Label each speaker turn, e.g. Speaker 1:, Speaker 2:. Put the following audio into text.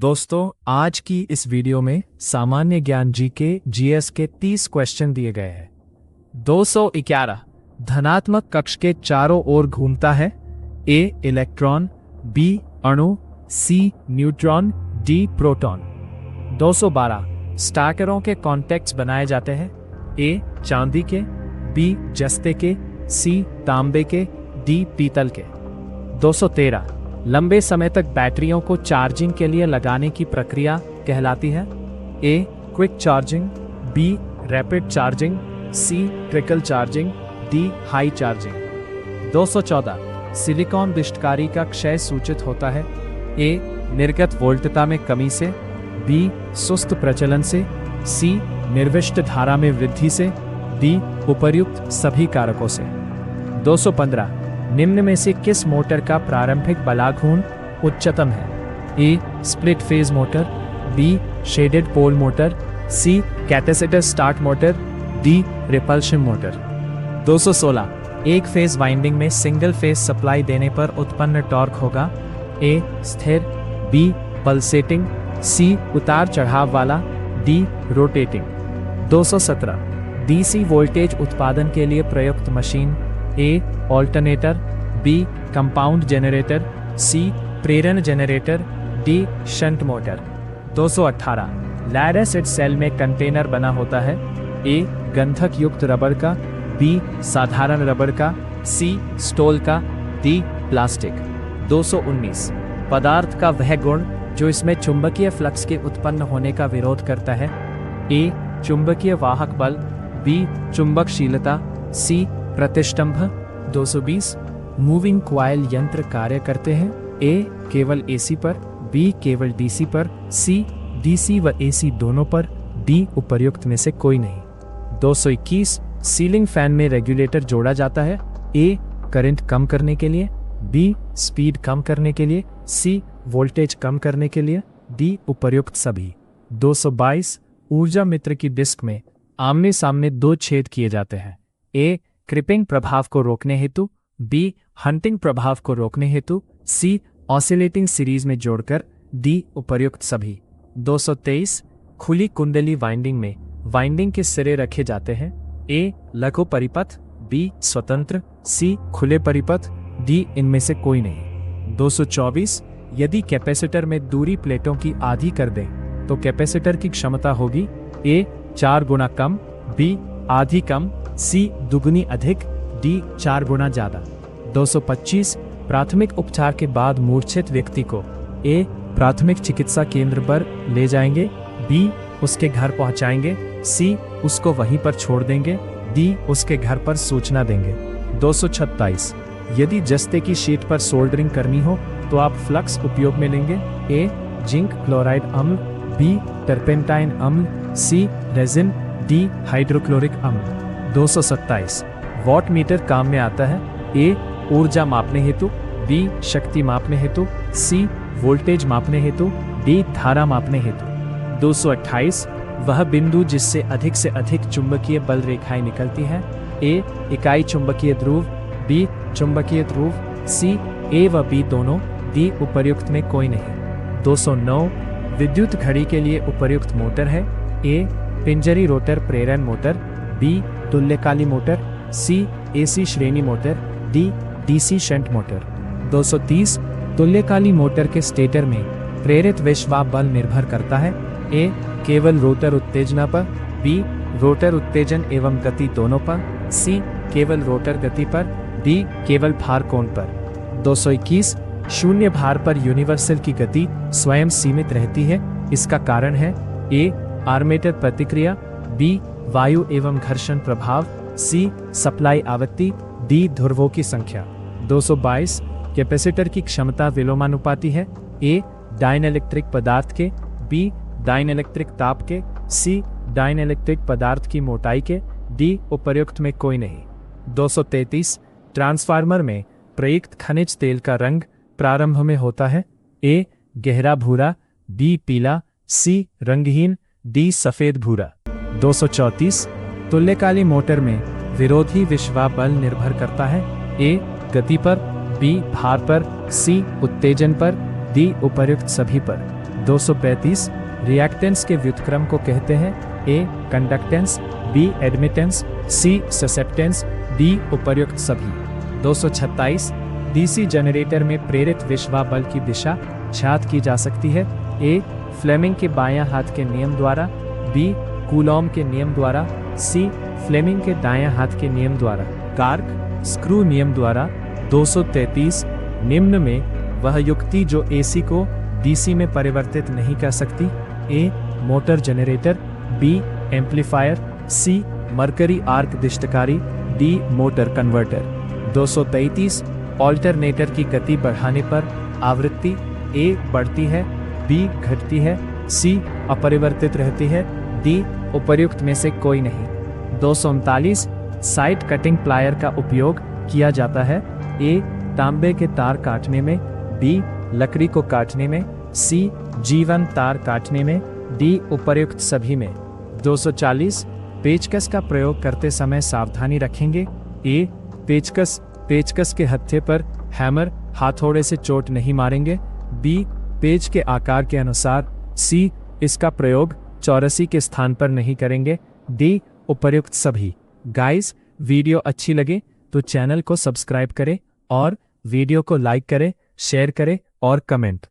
Speaker 1: दोस्तों, आज की इस वीडियो में सामान्य ज्ञान जीएस के 30 क्वेश्चन दिए गए हैं। 211 धनात्मक कक्ष के चारों ओर घूमता है। ए इलेक्ट्रॉन, बी अणु, सी न्यूट्रॉन, डी प्रोटॉन। 212 स्टार्करों के कॉन्टैक्ट्स बनाए जाते हैं। ए चांदी के, बी जस्ते के, सी तांबे के, डी पीतल के। 213 लंबे समय तक बैटरियों को चार्जिंग के लिए लगाने की प्रक्रिया कहलाती है। A quick charging, B rapid charging, C trickle charging, D high charging. 214 silicon विष्टकारी का क्षय सूचित होता है। ए निर्गत वोल्टता में कमी से, बी सुस्त प्रचलन से, सी निर्विष्ट धारा में वृद्धि से, डी उपर्युक्त सभी कारकों से। 215 निम्न में से किस मोटर का प्रारंभिक बलाघूर्ण उच्चतम है? A split phase motor, B shaded pole motor, C capacitor start motor, D repulsion motor. 216 एक फेज वाइंडिंग में सिंगल फेज सप्लाई देने पर उत्पन्न टॉर्क होगा। ए स्थिर, बी पल्सेटिंग, सी उतार चढ़ाव वाला, डी रोटेटिंग। 217 डीसी वोल्टेज उत्पादन के लिए प्रयुक्त मशीन। A alternator, B compound generator, C प्रेरण generator, D shunt motor. 218 lead acid cell में कंटेनर बना होता है। ए गंधक युक्त रबर का, बी साधारण रबर का, सी स्टोल का, डी प्लास्टिक। 219 पदार्थ का वह गुण जो इसमें चुंबकीय फ्लक्स के उत्पन्न होने का विरोध करता है। ए चुंबकीय वाहक बल, बी चुंबकशीलता, सी प्रतिष्ठंभ। 220 मूविंग क्वाइल यंत्र कार्य करते हैं। ए केवल एसी पर, बी केवल डीसी पर, सी डीसी व एसी दोनों पर, डी उपर्युक्त में से कोई नहीं। 221 सीलिंग फैन में रेगुलेटर जोड़ा जाता है। ए करंट कम करने के लिए, बी स्पीड कम करने के लिए, सी वोल्टेज कम करने के लिए, डी उपर्युक्त सभी। 222 ऊर्जा मित्र की डिस्क में आमने सामने दो छेद किए जाते हैं। ए क्रिपिंग प्रभाव को रोकने हेतु, बी हंटिंग प्रभाव को रोकने हेतु, सी ऑसिलेटिंग सीरीज में जोड़कर, डी उपर्युक्त सभी। 223 खुली कुंडली वाइंडिंग में वाइंडिंग के सिरे रखे जाते हैं। ए लघु परिपथ, बी स्वतंत्र, सी खुले परिपथ, डी इनमें से कोई नहीं। 224 यदि कैपेसिटर में दूरी प्लेटों की आधी कर दें तो कैपेसिटर की क्षमता होगी। ए 4 गुना कम, बी आधी कम, सी दुगुनी अधिक, डी 4 गुना ज्यादा। 225 प्राथमिक उपचार के बाद मूर्छित व्यक्ति को ए प्राथमिक चिकित्सा केंद्र पर ले जाएंगे, बी उसके घर पहुंचाएंगे, सी उसको वहीं पर छोड़ देंगे, डी उसके घर पर सूचना देंगे। 226 यदि जस्ते की शीट पर सोल्डरिंग करनी हो तो आप फ्लक्स उपयोग में लेंगे। ए जिंक क्लोराइड अम्ल, बी टर्पेंटाइन अम्ल, सी रेजिन, डी हाइड्रोक्लोरिक अम्ल। 227 वॉट मीटर काम में आता है। ए ऊर्जा मापने हेतु, बी शक्ति मापने हेतु, सी वोल्टेज मापने हेतु, डी धारा मापने हेतु। 228 वह बिंदु जिससे से अधिक चुंबकीय बल रेखाएं निकलती हैं। ए इकाई चुंबकीय ध्रुव, बी चुंबकीय ध्रुव, सी ए व बी दोनों, डी उपर्युक्त में कोई नहीं। 209 विद्युत घड़ी के लिए उपर्युक्त मोटर है। ए पिंजरी रोटर प्रेरण मोटर, बी तुल्यकाली मोटर, सी एसी श्रेणी motor, D DC shunt motor. 230 तुल्यकाली मोटर के स्टेटर में प्रेरित विश्वाप बल निर्भर करता है। ए केवल रोटर उत्तेजना पर, बी रोटर उत्तेजन एवं गति दोनों पर, सी केवल रोटर गति पर, डी केवल भार कोण पर। 221 शून्य भार पर यूनिवर्सल की गति स्वयं सीमित रहती है। इसका कारण है ए आर्मेटर प्रतिक्रिया, बी वायु एवं घर्षण प्रभाव, सी सप्लाई आवृत्ति, डी ध्रुवों की संख्या। 222 कैपेसिटर की क्षमता विलोमानुपाती है। ए डाइनइलेक्ट्रिक पदार्थ के, बी डाइनइलेक्ट्रिक ताप के, सी डाइनइलेक्ट्रिक पदार्थ की मोटाई के, डी उपर्युक्त में कोई नहीं। 233 ट्रांसफार्मर में प्रयुक्त खनिज तेल का रंग प्रारंभ में होता है। ए गहरा भूरा, बी पीला, सी रंगहीन, डी सफेद भूरा। 234 तुल्यकाली मोटर में विरोधी विश्वाप बल निर्भर करता है। ए गति पर, बी भार पर, सी उत्तेजन पर, डी उपर्युक्त सभी पर। 235 रिएक्टेंस के व्युत्क्रम को कहते हैं? ए कंडक्टेंस, बी एडमिटेंस, सी ससेप्टेंस, डी उपर्युक्त सभी। 226 डीसी जनरेटर में प्रेरित विश्वा बल की दिशा ज्ञात की जा सकती है? ए फ्लेमिंग के बायां हाथ के नियम द्वारा, बी कूलॉम के नियम द्वारा, सी फ्लेमिंग के दायां हाथ के नियम द्वारा, कार्क स्क्रू नियम द्वारा। 233 निम्न में वह युक्ति जो एसी को डीसी में परिवर्तित नहीं कर सकती? A motor generator, B amplifier, C mercury arc दिष्टकारी, डी मोटर कन्वर्टर। 233 ऑल्टरनेटर की गति बढ़ाने पर आवृत्ति ए बढ़ती है, बी घटती है, सी अपरिवर्तित रहती है, डी उपर्युक्त में से कोई नहीं। 239 साइड कटिंग प्लायर का उपयोग किया जाता है? ए तांबे के तार काटने में, बी लकड़ी को काटने में, सी जीवन तार काटने में, डी उपर्युक्त सभी में। 240 पेचकस का प्रयोग करते समय सावधानी रखेंगे? ए पेचकस के हत्थे पर हैमर हाथौड़े से चोट नहीं मारेंगे, बी पेच के आकार के अनुसार, सी इसका प्रयोग चौरसी के स्थान पर नहीं करेंगे, डी उपर्युक्त सभी। गाइस, वीडियो अच्छी लगे तो चैनल को सब्सक्राइब करें और वीडियो को लाइक करें, शेयर करें और कमेंट